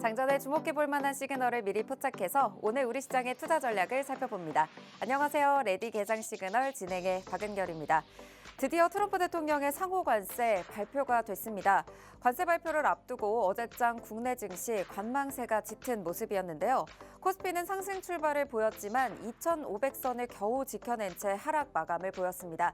장전에 주목해볼 만한 시그널을 미리 포착해서 오늘 우리 시장의 투자 전략을 살펴봅니다. 안녕하세요. 레디 개장 시그널 진행의 박은결입니다. 드디어 트럼프 대통령의 상호 관세 발표가 됐습니다. 관세 발표를 앞두고 어젯장 국내 증시 관망세가 짙은 모습이었는데요. 코스피는 상승 출발을 보였지만 2,500선을 겨우 지켜낸 채 하락 마감을 보였습니다.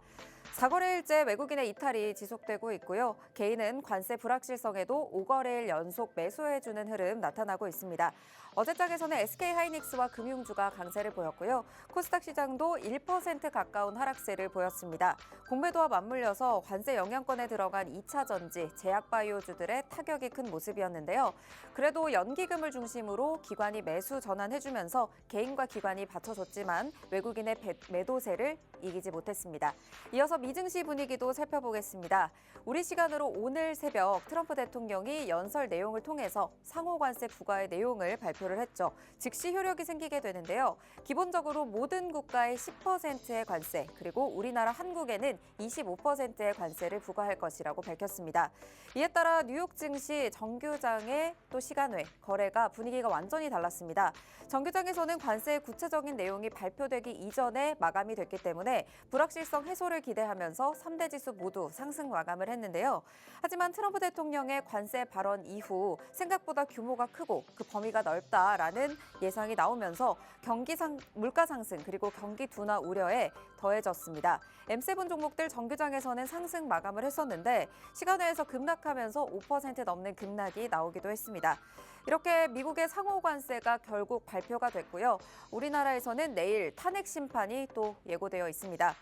4거래일째 외국인의 이탈이 지속되고 있고요. 개인은 관세 불확실성에도 5거래일 연속 매수해주는 흐름 나타나고 있습니다. 어제장에서는 SK하이닉스와 금융주가 강세를 보였고요. 코스닥 시장도 1% 가까운 하락세를 보였습니다. 공매도와 맞물려서 관세 영향권에 들어간 2차 전지, 제약바이오주들의 타격이 큰 모습이었는데요. 그래도 연기금을 중심으로 기관이 매수 전환해주면서 개인과 기관이 받쳐줬지만 외국인의 매도세를 이기지 못했습니다. 이어서 미증시 분위기도 살펴보겠습니다. 우리 시간으로 오늘 새벽 트럼프 대통령이 연설 내용을 통해서 상호 관세 부과의 내용을 발표를 했죠. 즉시 효력이 생기게 되는데요. 기본적으로 모든 국가의 10%의 관세, 그리고 우리나라 한국에는 25%의 관세를 부과할 것이라고 밝혔습니다. 이에 따라 뉴욕 증시 정규장의 또 시간외 거래가 분위기가 완전히 달랐습니다. 정규장에서는 관세의 구체적인 내용이 발표되기 이전에 마감이 됐기 때문에 불확실성 해소를 기대하면서 3대 지수 모두 상승 마감을 했는데요. 하지만 트럼프 대통령의 관세 발언 이후 생각보다 규모가 크고 그 범위가 넓다라는 예상이 나오면서 물가 상승 그리고 경기 둔화 우려에 더해졌습니다. M7 종목들 정규장에서는 상승 마감을 했었는데 시간외에서 급락하면서 5% 넘는 급락이 나오기도 했습니다. 이렇게 미국의 상호 관세가 결국 발표가 됐고요. 우리나라에서는 내일 탄핵 심판이 또 예고되어 있습니다.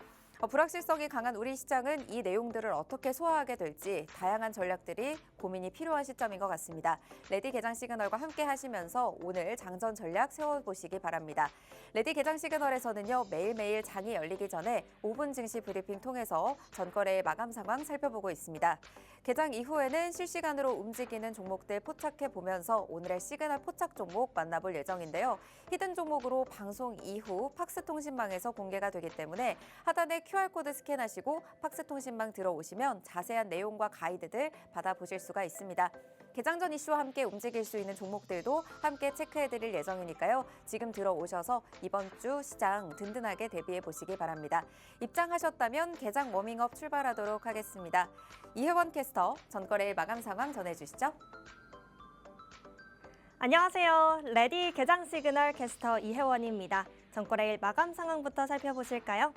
불확실성이 강한 우리 시장은 이 내용들을 어떻게 소화하게 될지 다양한 전략들이 고민이 필요한 시점인 것 같습니다. 레디 개장 시그널과 함께 하시면서 오늘 장전 전략 세워보시기 바랍니다. 레디 개장 시그널에서는요, 매일매일 장이 열리기 전에 5분 증시 브리핑 통해서 전거래의 마감 상황 살펴보고 있습니다. 개장 이후에는 실시간으로 움직이는 종목들 포착해보면서 오늘의 시그널 포착 종목 만나볼 예정인데요. 히든 종목으로 방송 이후 팍스통신망에서 공개가 되기 때문에 하단에 QR코드 스캔하시고 팍스통신망 들어오시면 자세한 내용과 가이드들 받아보실 수가 있습니다. 개장 전 이슈와 함께 움직일 수 있는 종목들도 함께 체크해드릴 예정이니까요. 지금 들어오셔서 이번 주 시장 든든하게 대비해 보시기 바랍니다. 입장하셨다면 개장 워밍업 출발하도록 하겠습니다. 이혜원 캐스터, 전거래일 마감 상황 전해주시죠. 안녕하세요. 레디 개장 시그널 캐스터 이혜원입니다. 전거래일 마감 상황부터 살펴보실까요?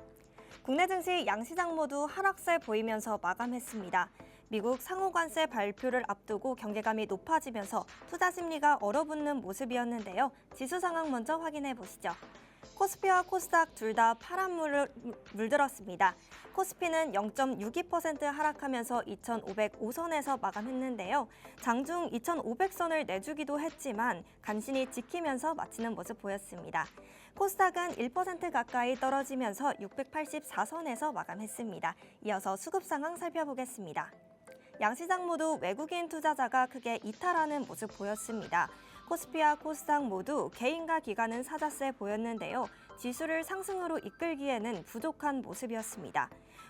국내 증시 양시장 모두 하락세 보이면서 마감했습니다. 미국 상호관세 발표를 앞두고 경계감이 높아지면서 투자 심리가 얼어붙는 모습이었는데요. 지수 상황 먼저 확인해 보시죠. 코스피와 코스닥 둘 다 파란 물을 물들었습니다. 코스피는 0.62% 하락하면서 2,505선에서 마감했는데요. 장중 2,500선을 내주기도 했지만 간신히 지키면서 마치는 모습 보였습니다. 코스닥은 1% 가까이 떨어지면서 684선에서 마감했습니다. 이어서 수급 상황 살펴보겠습니다. 양시장 모두 외국인 투자자가 크게 이탈하는 모습 보였습니다. 코스피와 코스닥 모두 개인과 기관은 사자세 보였는데요. 지수를 상승으로 이끌기에는 부족한 모습이었습니다.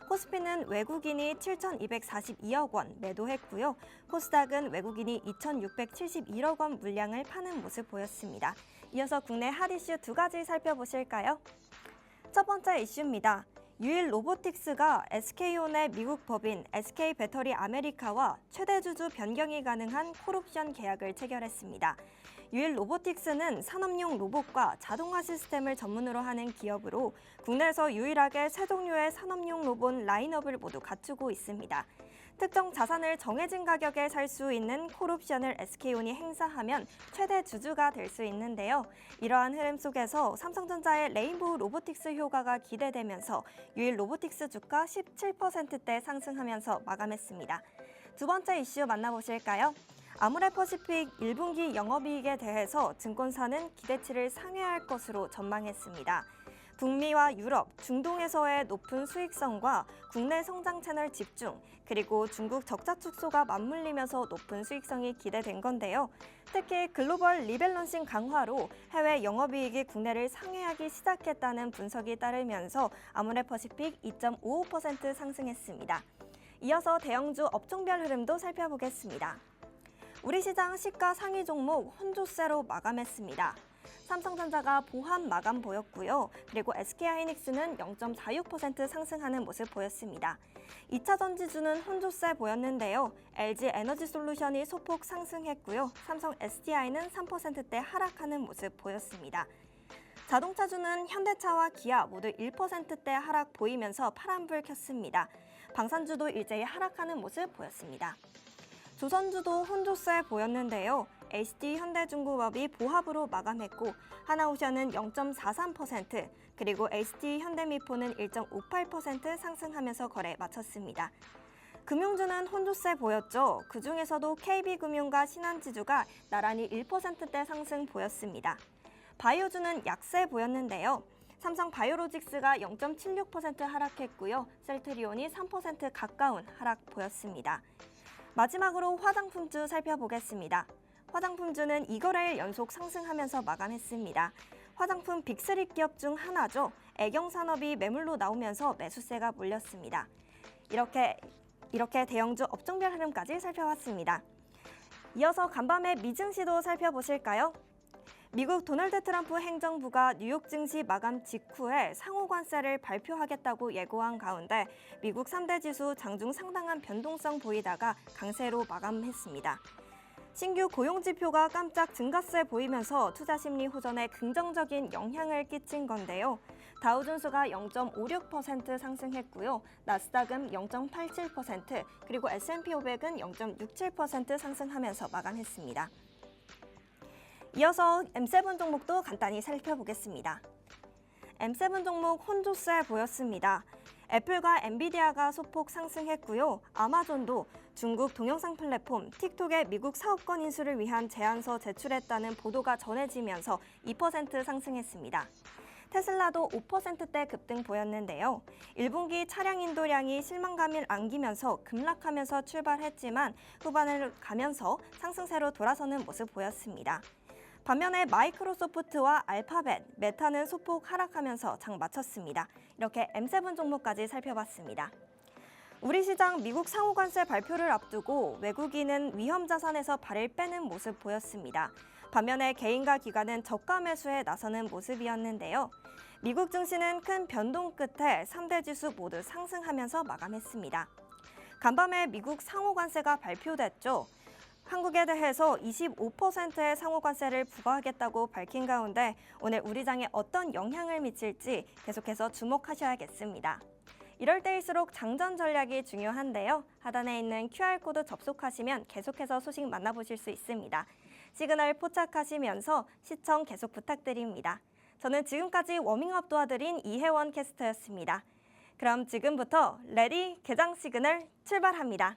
코스피는 외국인이 7,242억 원 매도했고요. 코스닥은 외국인이 2,671억 원 물량을 파는 모습 보였습니다. 이어서 국내 핫 이슈 두 가지 살펴보실까요? 첫 번째 이슈입니다. 유일 로보틱스가 SK온의 미국 법인 SK배터리 아메리카와 최대 주주 변경이 가능한 콜옵션 계약을 체결했습니다. 유일 로보틱스는 산업용 로봇과 자동화 시스템을 전문으로 하는 기업으로 국내에서 유일하게 세 종류의 산업용 로봇 라인업을 모두 갖추고 있습니다. 특정 자산을 정해진 가격에 살 수 있는 콜옵션을 SK온이 행사하면 최대 주주가 될 수 있는데요. 이러한 흐름 속에서 삼성전자의 레인보우 로보틱스 효과가 기대되면서 유일 로보틱스 주가 17%대 상승하면서 마감했습니다. 두 번째 이슈 만나보실까요? 아모레퍼시픽 1분기 영업이익에 대해서 증권사는 기대치를 상회할 것으로 전망했습니다. 북미와 유럽, 중동에서의 높은 수익성과 국내 성장 채널 집중, 그리고 중국 적자 축소가 맞물리면서 높은 수익성이 기대된 건데요. 특히 글로벌 리밸런싱 강화로 해외 영업이익이 국내를 상회하기 시작했다는 분석이 따르면서 아모레퍼시픽 2.55% 상승했습니다. 이어서 대형주 업종별 흐름도 살펴보겠습니다. 우리 시장 시가 상위 종목 혼조세로 마감했습니다. 삼성전자가 보합 마감 보였고요. 그리고 SK하이닉스는 0.46% 상승하는 모습 보였습니다. 2차 전지주는 혼조세 보였는데요. LG에너지솔루션이 소폭 상승했고요. 삼성 SDI는 3%대 하락하는 모습 보였습니다. 자동차주는 현대차와 기아 모두 1%대 하락 보이면서 파란불 켰습니다. 방산주도 일제히 하락하는 모습 보였습니다. 조선주도 혼조세 보였는데요. HD 현대중공업이 보합으로 마감했고 하나오션은 0.43%, 그리고 HD 현대미포는 1.58% 상승하면서 거래 마쳤습니다. 금융주는 혼조세 보였죠. 그중에서도 KB금융과 신한지주가 나란히 1%대 상승 보였습니다. 바이오주는 약세 보였는데요. 삼성 바이오로직스가 0.76% 하락했고요. 셀트리온이 3% 가까운 하락 보였습니다. 마지막으로 화장품주 살펴보겠습니다. 화장품주는 2거래일 연속 상승하면서 마감했습니다. 화장품 빅3 기업 중 하나죠. 애경산업이 매물로 나오면서 매수세가 몰렸습니다. 이렇게 대형주 업종별 흐름까지 살펴봤습니다. 이어서 간밤의 미증시도 살펴보실까요? 미국 도널드 트럼프 행정부가 뉴욕 증시 마감 직후에 상호관세를 발표하겠다고 예고한 가운데 미국 3대 지수 장중 상당한 변동성 보이다가 강세로 마감했습니다. 신규 고용지표가 깜짝 증가세 보이면서 투자 심리 호전에 긍정적인 영향을 끼친 건데요. 다우존스가 0.56% 상승했고요. 나스닥은 0.87%, 그리고 S&P 500은 0.67% 상승하면서 마감했습니다. 이어서 M7 종목도 간단히 살펴보겠습니다. M7 종목 혼조세 보였습니다. 애플과 엔비디아가 소폭 상승했고요. 아마존도 중국 동영상 플랫폼 틱톡의 미국 사업권 인수를 위한 제안서 제출했다는 보도가 전해지면서 2% 상승했습니다. 테슬라도 5%대 급등 보였는데요. 1분기 차량 인도량이 실망감을 안기면서 급락하면서 출발했지만 후반을 가면서 상승세로 돌아서는 모습 보였습니다. 반면에 마이크로소프트와 알파벳, 메타는 소폭 하락하면서 장 마쳤습니다. 이렇게 M7 종목까지 살펴봤습니다. 우리 시장 미국 상호관세 발표를 앞두고 외국인은 위험자산에서 발을 빼는 모습 보였습니다. 반면에 개인과 기관은 저가 매수에 나서는 모습이었는데요. 미국 증시는 큰 변동 끝에 3대 지수 모두 상승하면서 마감했습니다. 간밤에 미국 상호관세가 발표됐죠. 한국에 대해서 25%의 상호관세를 부과하겠다고 밝힌 가운데 오늘 우리 장에 어떤 영향을 미칠지 계속해서 주목하셔야겠습니다. 이럴 때일수록 장전 전략이 중요한데요. 하단에 있는 QR코드 접속하시면 계속해서 소식 만나보실 수 있습니다. 시그널 포착하시면서 시청 계속 부탁드립니다. 저는 지금까지 워밍업 도와드린 이혜원 캐스터였습니다. 그럼 지금부터 레디 개장 시그널 출발합니다.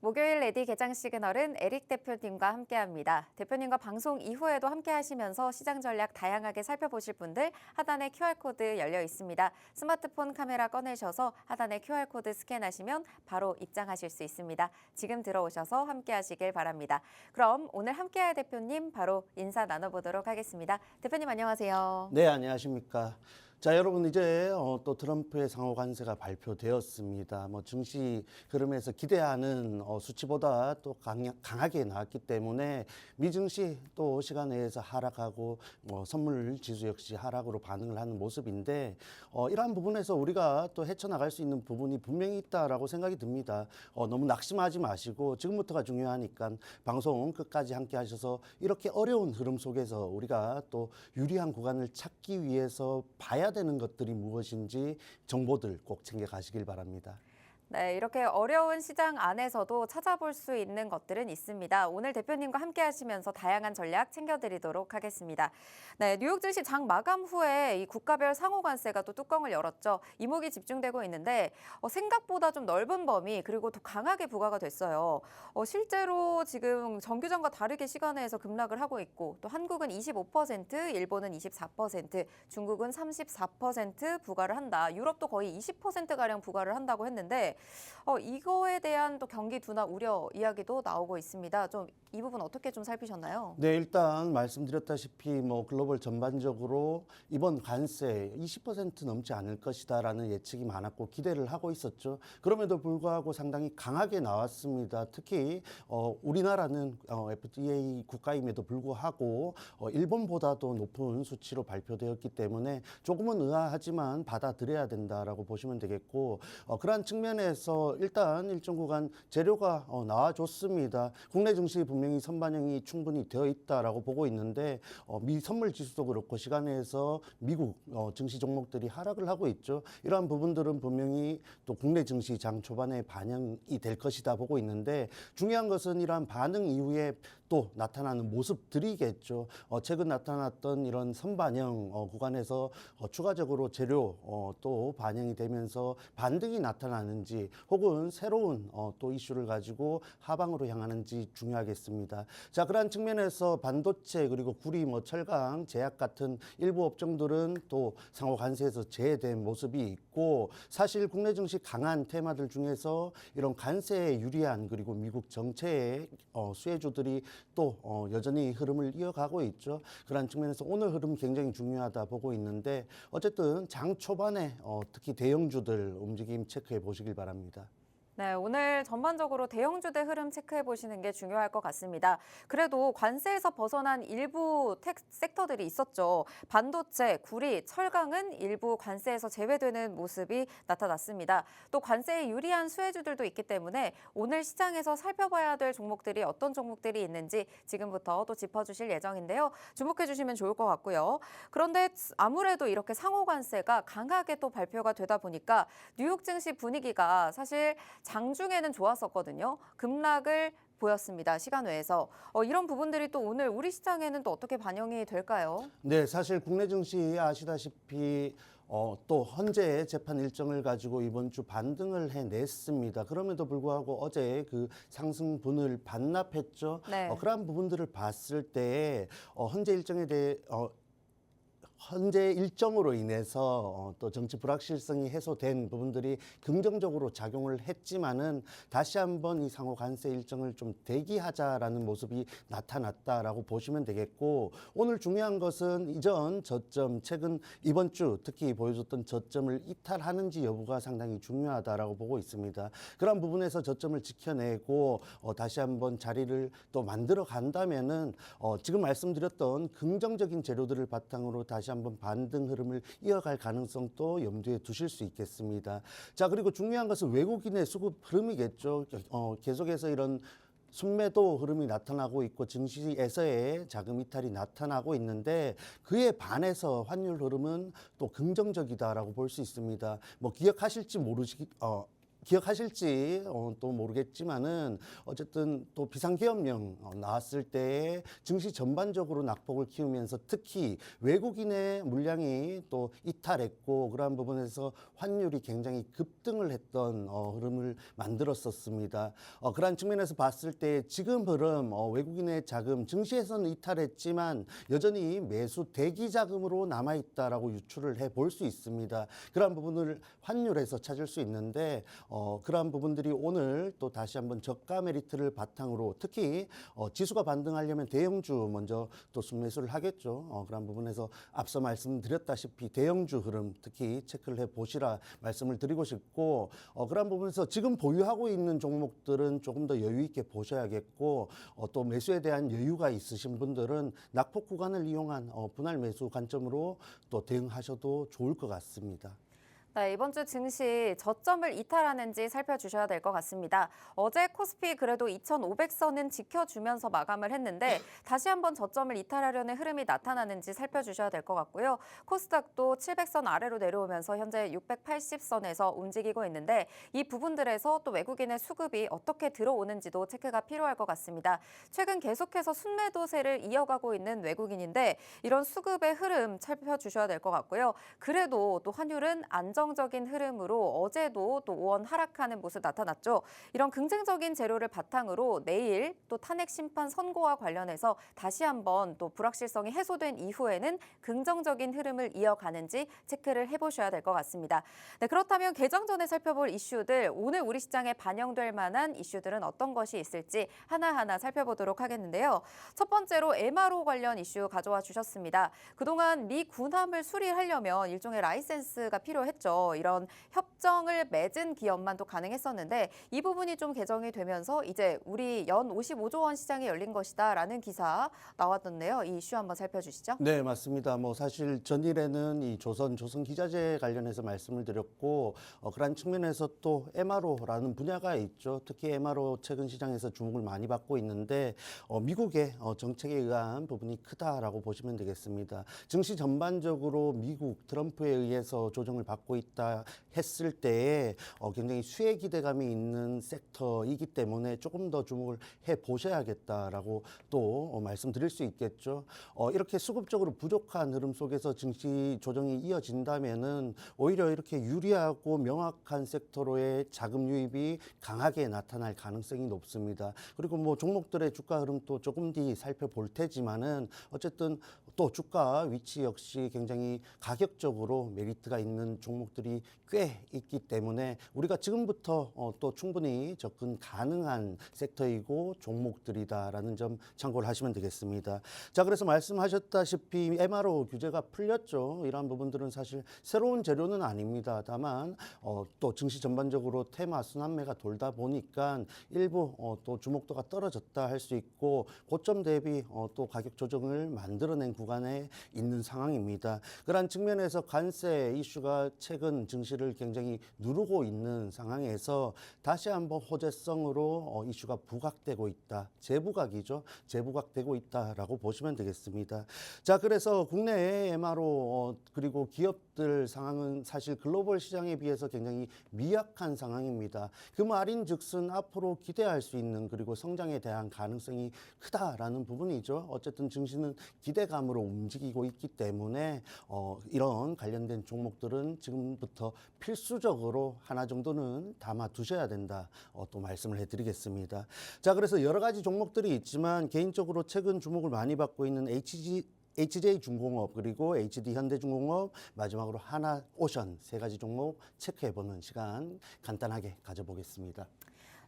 목요일 레디 개장 시그널은 에릭 대표님과 함께합니다. 대표님과 방송 이후에도 함께하시면서 시장 전략 다양하게 살펴보실 분들 하단에 QR코드 열려 있습니다. 스마트폰 카메라 꺼내셔서 하단에 QR코드 스캔하시면 바로 입장하실 수 있습니다. 지금 들어오셔서 함께하시길 바랍니다. 그럼 오늘 함께할 대표님 바로 인사 나눠보도록 하겠습니다. 대표님 안녕하세요. 네, 안녕하십니까. 자, 여러분 이제 또 트럼프의 상호 관세가 발표되었습니다. 증시 흐름에서 기대하는 수치보다 또 강하게 나왔기 때문에 미증시 또 시간 내에서 하락하고 선물 지수 역시 하락으로 반응을 하는 모습인데 이러한 부분에서 우리가 또 헤쳐나갈 수 있는 부분이 분명히 있다라고 생각이 듭니다. 너무 낙심하지 마시고 지금부터가 중요하니까 방송 끝까지 함께 하셔서 이렇게 어려운 흐름 속에서 우리가 또 유리한 구간을 찾기 위해서 봐야 되는 것들이 무엇인지 정보들 꼭 챙겨 가시길 바랍니다. 네, 이렇게 어려운 시장 안에서도 찾아볼 수 있는 것들은 있습니다. 오늘 대표님과 함께 하시면서 다양한 전략 챙겨드리도록 하겠습니다. 네, 뉴욕 증시 장 마감 후에 이 국가별 상호 관세가 또 뚜껑을 열었죠. 이목이 집중되고 있는데 생각보다 좀 넓은 범위 그리고 더 강하게 부과가 됐어요. 실제로 지금 정규전과 다르게 시간에서 급락을 하고 있고 또 한국은 25%, 일본은 24%, 중국은 34% 부과를 한다. 유럽도 거의 20%가량 부과를 한다고 했는데 이거에 대한 또 경기 둔화 우려 이야기도 나오고 있습니다. 좀 이 부분 어떻게 좀 살피셨나요? 네, 일단 말씀드렸다시피 글로벌 전반적으로 이번 관세 20% 넘지 않을 것이다라는 예측이 많았고 기대를 하고 있었죠. 그럼에도 불구하고 상당히 강하게 나왔습니다. 특히 우리나라는 FTA 국가임에도 불구하고 일본보다도 높은 수치로 발표되었기 때문에 조금은 의아하지만 받아들여야 된다라고 보시면 되겠고 그러한 측면에서 일단 일정 구간 재료가 나와줬습니다. 국내 증시 분명히 선반영이 충분히 되어 있다라고 보고 있는데 미 선물 지수도 그렇고 시간에서 미국 증시 종목들이 하락을 하고 있죠. 이러한 부분들은 분명히 또 국내 증시 장 초반에 반영이 될 것이다 보고 있는데 중요한 것은 이러한 반응 이후에 또 나타나는 모습들이겠죠. 최근 나타났던 이런 선반영 구간에서 추가적으로 재료 또 반영이 되면서 반등이 나타나는지 혹은 새로운 또 이슈를 가지고 하방으로 향하는지 중요하겠습니다. 자, 그러한 측면에서 반도체 그리고 구리, 철강, 제약 같은 일부 업종들은 또 상호 관세에서 제외된 모습이 있고 사실 국내 증시 강한 테마들 중에서 이런 관세에 유리한 그리고 미국 정체의 수혜주들이 또 여전히 흐름을 이어가고 있죠. 그런 측면에서 오늘 흐름 굉장히 중요하다 보고 있는데 어쨌든 장 초반에 특히 대형주들 움직임 체크해 보시길 바랍니다. 네, 오늘 전반적으로 대형주대 흐름 체크해 보시는 게 중요할 것 같습니다. 그래도 관세에서 벗어난 일부 섹터들이 있었죠. 반도체, 구리, 철강은 일부 관세에서 제외되는 모습이 나타났습니다. 또 관세에 유리한 수혜주들도 있기 때문에 오늘 시장에서 살펴봐야 될 종목들이 어떤 종목들이 있는지 지금부터 또 짚어주실 예정인데요. 주목해 주시면 좋을 것 같고요. 그런데 아무래도 이렇게 상호 관세가 강하게 또 발표가 되다 보니까 뉴욕 증시 분위기가 사실 장중에는 좋았었거든요. 급락을 보였습니다. 시간 외에서. 이런 부분들이 또 오늘 우리 시장에는 또 어떻게 반영이 될까요? 네, 사실 국내 증시 아시다시피 또 헌재 재판 일정을 가지고 이번 주 반등을 해냈습니다. 그럼에도 불구하고 어제 그 상승분을 반납했죠. 네. 그러한 부분들을 봤을 때 헌재 일정에 대해 현재 일정으로 인해서 또 정치 불확실성이 해소된 부분들이 긍정적으로 작용을 했지만은 다시 한번 이 상호 관세 일정을 좀 대기하자라는 모습이 나타났다라고 보시면 되겠고 오늘 중요한 것은 이전 저점 최근 이번 주 특히 보여줬던 저점을 이탈하는지 여부가 상당히 중요하다라고 보고 있습니다. 그런 부분에서 저점을 지켜내고 다시 한번 자리를 또 만들어 간다면은 지금 말씀드렸던 긍정적인 재료들을 바탕으로 다시 한번 반등 흐름을 이어갈 가능성도 염두에 두실 수 있겠습니다. 자, 그리고 중요한 것은 외국인의 수급 흐름이겠죠. 계속해서 이런 순매도 흐름이 나타나고 있고 증시에서의 자금 이탈이 나타나고 있는데 그에 반해서 환율 흐름은 또 긍정적이다라고 볼 수 있습니다. 기억하실지 기억하실지 또 모르겠지만은 어쨌든 또 비상계엄령 나왔을 때에 증시 전반적으로 낙폭을 키우면서 특히 외국인의 물량이 또 이탈했고 그러한 부분에서 환율이 굉장히 급등을 했던 흐름을 만들었었습니다. 그러한 측면에서 봤을 때 지금 흐름 외국인의 자금 증시에서는 이탈했지만 여전히 매수 대기 자금으로 남아 있다라고 유추를 해 볼 수 있습니다. 그러한 부분을 환율에서 찾을 수 있는데 그러한 부분들이 오늘 또 다시 한번 저가 메리트를 바탕으로 특히 지수가 반등하려면 대형주 먼저 또 순매수를 하겠죠. 그런 부분에서 앞서 말씀드렸다시피 대형주 흐름 특히 체크를 해 보시라 말씀을 드리고 싶고 그런 부분에서 지금 보유하고 있는 종목들은 조금 더 여유 있게 보셔야겠고 또 매수에 대한 여유가 있으신 분들은 낙폭 구간을 이용한 분할 매수 관점으로 또 대응하셔도 좋을 것 같습니다. 네, 이번 주 증시 저점을 이탈하는지 살펴주셔야 될 것 같습니다. 어제 코스피 그래도 2,500선은 지켜주면서 마감을 했는데 다시 한번 저점을 이탈하려는 흐름이 나타나는지 살펴주셔야 될 것 같고요. 코스닥도 700선 아래로 내려오면서 현재 680선에서 움직이고 있는데 이 부분들에서 또 외국인의 수급이 어떻게 들어오는지도 체크가 필요할 것 같습니다. 최근 계속해서 순매도세를 이어가고 있는 외국인인데 이런 수급의 흐름 살펴주셔야 될 것 같고요. 그래도 또 환율은 안정적인 흐름으로 어제도 또 5원 하락하는 모습 나타났죠. 이런 긍정적인 재료를 바탕으로 내일 또 탄핵 심판 선고와 관련해서 다시 한번 또 불확실성이 해소된 이후에는 긍정적인 흐름을 이어가는지 체크를 해보셔야 될 것 같습니다. 네, 그렇다면 개장 전에 살펴볼 이슈들, 오늘 우리 시장에 반영될 만한 이슈들은 어떤 것이 있을지 하나하나 살펴보도록 하겠는데요. 첫 번째로 MRO 관련 이슈 가져와 주셨습니다. 그동안 미 군함을 수리하려면 일종의 라이센스가 필요했죠. 이런 협정을 맺은 기업만 또 가능했었는데 이 부분이 좀 개정이 되면서 이제 우리 연 55조 원 시장이 열린 것이다라는 기사 나왔던데요. 이 이슈 한번 살펴주시죠. 네, 맞습니다. 사실 전일에는 이 조선 기자재 관련해서 말씀을 드렸고 그런 측면에서 또 MRO라는 분야가 있죠. 특히 MRO 최근 시장에서 주목을 많이 받고 있는데 미국의 정책에 의한 부분이 크다라고 보시면 되겠습니다. 증시 전반적으로 미국 트럼프에 의해서 조정을 받고 있다 했을 때에 굉장히 수혜 기대감이 있는 섹터이기 때문에 조금 더 주목을 해 보셔야겠다라고 또 말씀드릴 수 있겠죠. 이렇게 수급적으로 부족한 흐름 속에서 증시 조정이 이어진다면은 오히려 이렇게 유리하고 명확한 섹터로의 자금 유입이 강하게 나타날 가능성이 높습니다. 그리고 종목들의 주가 흐름 또 조금 뒤 살펴볼 테지만은 어쨌든 또 주가 위치 역시 굉장히 가격적으로 메리트가 있는 종목들이 꽤 있기 때문에 우리가 지금부터 또 충분히 접근 가능한 섹터이고 종목들이다라는 점 참고를 하시면 되겠습니다. 자, 그래서 말씀하셨다시피 MRO 규제가 풀렸죠. 이러한 부분들은 사실 새로운 재료는 아닙니다. 다만 또 증시 전반적으로 테마 순환매가 돌다 보니까 일부 또 주목도가 떨어졌다 할 수 있고 고점 대비 또 가격 조정을 만들어낸 구간에 있는 상황입니다. 그러한 측면에서 관세 이슈가 최근 증시를 굉장히 누르고 있는 상황에서 다시 한번 호재성으로 이슈가 부각되고 있다. 재부각이죠. 재부각되고 있다라고 보시면 되겠습니다. 자, 그래서 국내의 MRO 그리고 기업들 상황은 사실 글로벌 시장에 비해서 굉장히 미약한 상황입니다. 그 말인즉슨 앞으로 기대할 수 있는 그리고 성장에 대한 가능성이 크다라는 부분이죠. 어쨌든 증시는 기대감으로 움직이고 있기 때문에 이런 관련된 종목들은 지금부터 필수적으로 하나 정도는 담아 두셔야 된다. 또 말씀을 해드리겠습니다. 자, 그래서 여러 가지 종목들이 있지만 개인적으로 최근 주목을 많이 받고 있는 HJ중공업 그리고 HD현대중공업 마지막으로 하나오션 세 가지 종목 체크해보는 시간 간단하게 가져보겠습니다.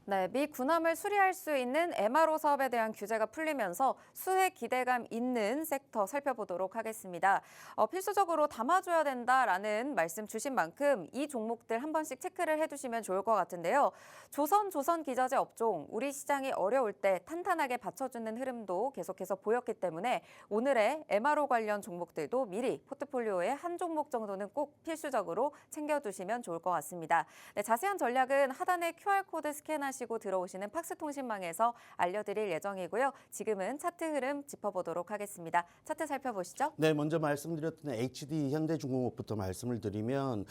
네, 미 군함을 수리할 수 있는 MRO 사업에 대한 규제가 풀리면서 수혜 기대감 있는 섹터 살펴보도록 하겠습니다. 필수적으로 담아줘야 된다라는 말씀 주신 만큼 이 종목들 한 번씩 체크를 해두시면 좋을 것 같은데요. 조선 기자재 업종, 우리 시장이 어려울 때 탄탄하게 받쳐주는 흐름도 계속해서 보였기 때문에 오늘의 MRO 관련 종목들도 미리 포트폴리오에 한 종목 정도는 꼭 필수적으로 챙겨두시면 좋을 것 같습니다. 네, 자세한 전략은 하단의 QR코드 스캔하시면 확인하시고 들어오시는 팍스통신망에서 알려드릴 예정이고요. 지금은 차트 흐름 짚어보도록 하겠습니다. 차트 살펴보시죠. 네, 먼저 말씀드렸던 HD 현대중공업부터 말씀을 드리면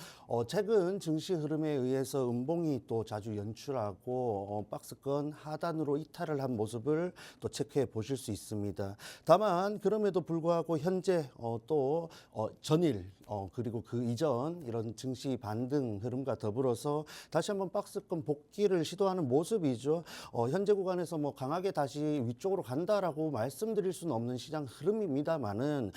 최근 증시 흐름에 의해서 음봉이 또 자주 연출하고 박스권 하단으로 이탈을 한 모습을 또 체크해 보실 수 있습니다. 다만 그럼에도 불구하고 현재 또 전일 그리고 그 이전 이런 증시 반등 흐름과 더불어서 다시 한번 박스권 복귀를 시도하는 모습이죠. 현재 구간에서 뭐 강하게 다시 위쪽으로 간다라고 말씀드릴 수는 없는 시장 흐름입니다만은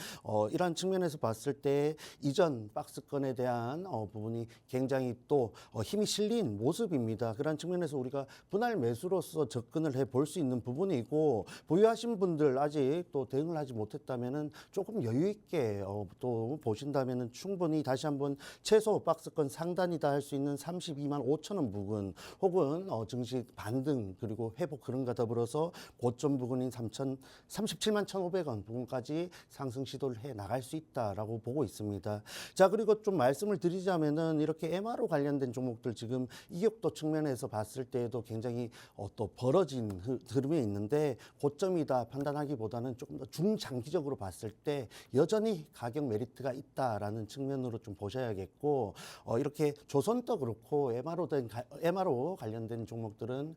이러한 측면에서 봤을 때 이전 박스권에 대한 부분이 굉장히 또 힘이 실린 모습입니다. 그런 측면에서 우리가 분할 매수로서 접근을 해 볼 수 있는 부분이고 보유하신 분들 아직 또 대응을 하지 못했다면은 조금 여유 있게 또 보신다면은 충분히 다시 한번 최소 박스권 상단이다 할 수 있는 32만 5천 원 부근 혹은 증시 반등 그리고 회복 흐름과 더불어서 고점 부근인 37만 1,500원 부근까지 상승 시도를 해 나갈 수 있다라고 보고 있습니다. 자, 그리고 좀 말씀을 드리자면은 이렇게 MRO 관련된 종목들 지금 이격도 측면에서 봤을 때에도 굉장히 또 벌어진 흐름이 있는데 고점이다 판단하기보다는 조금 더 중장기적으로 봤을 때 여전히 가격 메리트가 있다라는 측면으로 좀 보셔야겠고 이렇게 조선도 그렇고 MRO 관련된 종목들은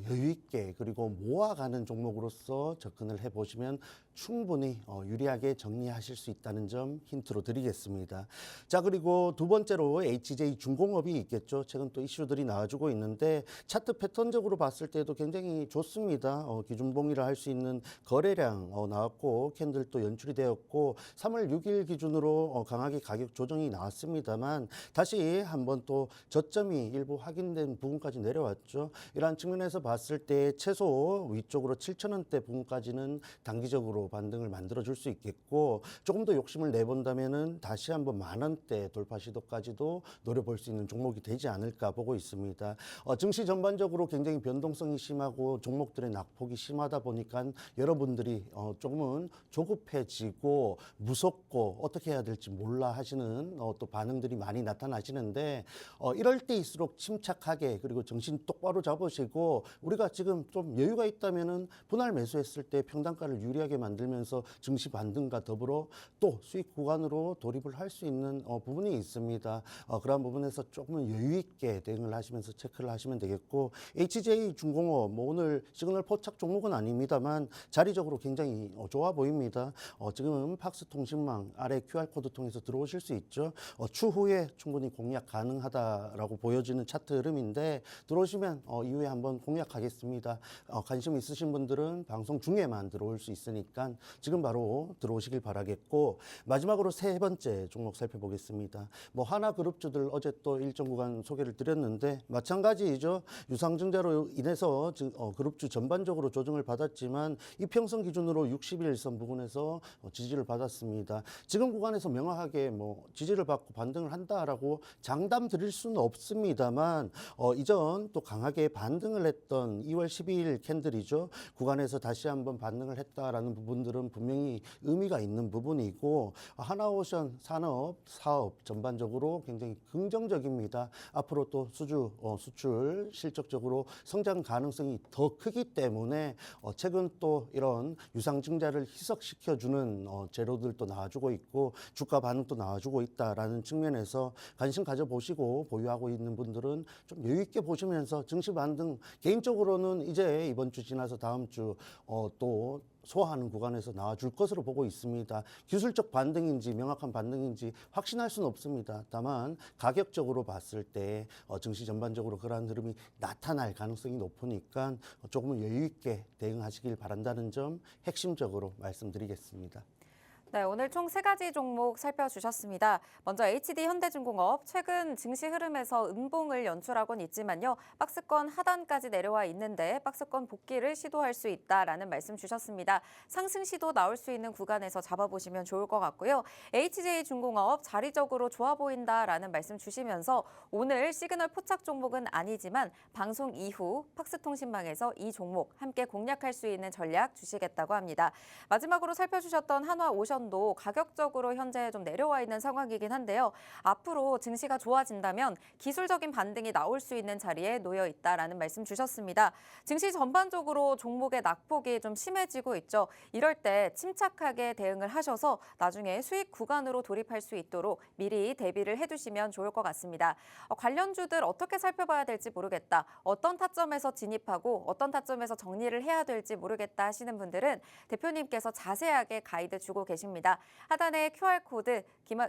여유 있게 그리고 모아가는 종목으로서 접근을 해보시면 충분히 유리하게 정리하실 수 있다는 점 힌트로 드리겠습니다. 자, 그리고 두 번째로 HJ 중공업이 있겠죠. 최근 또 이슈들이 나와주고 있는데 차트 패턴적으로 봤을 때도 굉장히 좋습니다. 기준봉이라 할 수 있는 거래량 나왔고 캔들도 연출이 되었고 3월 6일 기준으로 강하게 가격 조정이 나왔습니다만 다시 한번 또 저점이 일부 확인된 부분까지 내려왔죠. 이러한 측면에서 봤을 때 최소 위쪽으로 7,000원대 부분까지는 단기적으로 반등을 만들어줄 수 있겠고 조금 더 욕심을 내본다면은 다시 한번 10,000원대 돌파 시도까지도 노려볼 수 있는 종목이 되지 않을까 보고 있습니다. 증시 전반적으로 굉장히 변동성이 심하고 종목들의 낙폭이 심하다 보니까 여러분들이 조금은 조급해지고 무섭고 어떻게 해야 될지 몰라 하시는 또 반응들이 많이 나타나시는데 이럴 때일수록 침착하게 그리고 정신 똑바로 잡으시고 우리가 지금 좀 여유가 있다면은 분할 매수했을 때 평단가를 유리하게 만들면서 증시 반등과 더불어 또 수익 구간으로 돌입을 할 수 있는 부분이 있습니다. 그런 부분에서 조금은 여유 있게 대응을 하시면서 체크를 하시면 되겠고 HJ 중공업 뭐 오늘 시그널 포착 종목은 아닙니다만 자리적으로 굉장히 좋아 보입니다. 지금은 팍스통신망 아래 QR코드 통해서 들어오실 수 있죠. 추후에 충분히 공략 가능하다라고 보여지는 차트 흐름인데 들어오시면 이후에 한번 공략하겠습니다. 관심 있으신 분들은 방송 중에만 들어올 수 있으니까 지금 바로 들어오시길 바라겠고 마지막으로 세 번째 종목 살펴보겠습니다. 뭐 하나그룹주들 어제 또 일정 구간 소개를 드렸는데 마찬가지이죠. 유상증자로 인해서 그룹주 전반적으로 조정을 받았지만 이평선 기준으로 61선 부근에서 지지를 받았습니다. 지금 구간에서 명확하게 뭐 지지를 받고 반등을 한다라고 장담 드릴 수는 없습니다만 이전 또 강하게 반등을 했던 2월 12일 캔들이죠. 구간에서 다시 한번 반등을 했다라는 부분들은 분명히 의미가 있는 부분이고 하나오션 산업 사업 전반적으로 굉장히 긍정적입니다. 앞으로 또 수출 실적적으로 성장 가능성이 더 크기 때문에 최근 또 이런 유상증자를 희석시켜주는 재료들도 나와주고 있고 주가 반응도 나와주고 있다라는 측면에서 관심 가져보시고 보유하고 있는 분들은 좀 여유 있게 보시면서 증시 반등 개인적으로는 이제 이번 주 지나서 다음 주 또 소화하는 구간에서 나와줄 것으로 보고 있습니다. 기술적 반등인지 명확한 반등인지 확신할 수는 없습니다. 다만 가격적으로 봤을 때 증시 전반적으로 그러한 흐름이 나타날 가능성이 높으니까 조금은 여유 있게 대응하시길 바란다는 점 핵심적으로 말씀드리겠습니다. 네, 오늘 총 3가지 종목 살펴주셨습니다. 먼저 HD 현대중공업, 최근 증시 흐름에서 음봉을 연출하곤 있지만요. 박스권 하단까지 내려와 있는데 박스권 복귀를 시도할 수 있다라는 말씀 주셨습니다. 상승 시도 나올 수 있는 구간에서 잡아보시면 좋을 것 같고요. HJ중공업 자리적으로 좋아 보인다라는 말씀 주시면서 오늘 시그널 포착 종목은 아니지만 방송 이후 팍스통신망에서 이 종목 함께 공략할 수 있는 전략 주시겠다고 합니다. 마지막으로 살펴주셨던 한화오션 관련도 가격적으로 현재 좀 내려와 있는 상황이긴 한데요. 앞으로 증시가 좋아진다면 기술적인 반등이 나올 수 있는 자리에 놓여 있다라는 말씀 주셨습니다. 증시 전반적으로 종목의 낙폭이 좀 심해지고 있죠. 이럴 때 침착하게 대응을 하셔서 나중에 수익 구간으로 돌입할 수 있도록 미리 대비를 해두시면 좋을 것 같습니다. 관련주들 어떻게 살펴봐야 될지 모르겠다. 어떤 타점에서 진입하고 어떤 타점에서 정리를 해야 될지 모르겠다 하시는 분들은 대표님께서 자세하게 가이드 주고 계십니다. 하단에 QR코드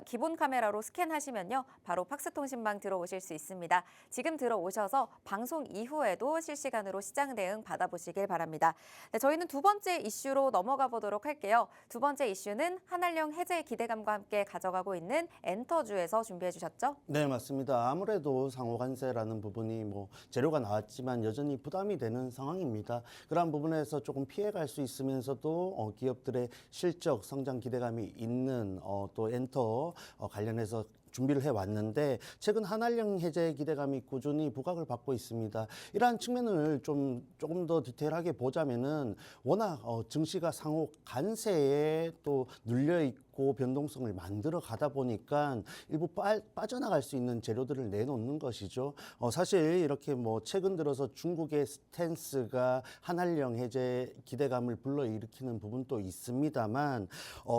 기본 카메라로 스캔하시면요. 바로 팍스통신방 들어오실 수 있습니다. 지금 들어오셔서 방송 이후에도 실시간으로 시장 대응 받아보시길 바랍니다. 네, 저희는 두 번째 이슈로 넘어가 보도록 할게요. 두 번째 이슈는 한알령 해제 기대감과 함께 가져가고 있는 엔터주에서 준비해 주셨죠? 네, 맞습니다. 아무래도 상호관세라는 부분이 뭐 재료가 나왔지만 여전히 부담이 되는 상황입니다. 그러한 부분에서 조금 피해갈 수 있으면서도 기업들의 실적 성장 기대감이 있는 또 엔터 관련해서 준비를 해왔는데 최근 한알령 해제 기대감이 꾸준히 부각을 받고 있습니다. 이러한 측면을 조금 더 디테일하게 보자면은 워낙 증시가 상호 관세에 또 눌려 있고 변동성을 만들어 가다 보니까 일부 빠져나갈 수 있는 재료들을 내놓는 것이죠. 사실 이렇게 뭐 최근 들어서 중국의 스탠스가 한알령 해제 기대감을 불러일으키는 부분도 있습니다만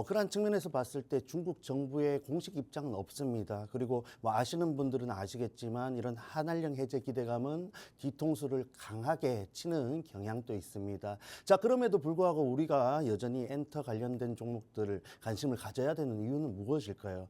그러한 측면에서 봤을 때 중국 정부의 공식 입장은 없습니다. 그리고 뭐 아시는 분들은 아시겠지만 이런 한알령 해제 기대감은 뒤통수를 강하게 치는 경향도 있습니다. 자, 그럼에도 불구하고 우리가 여전히 엔터 관련된 종목들을 관심을 가져야 되는 이유는 무엇일까요?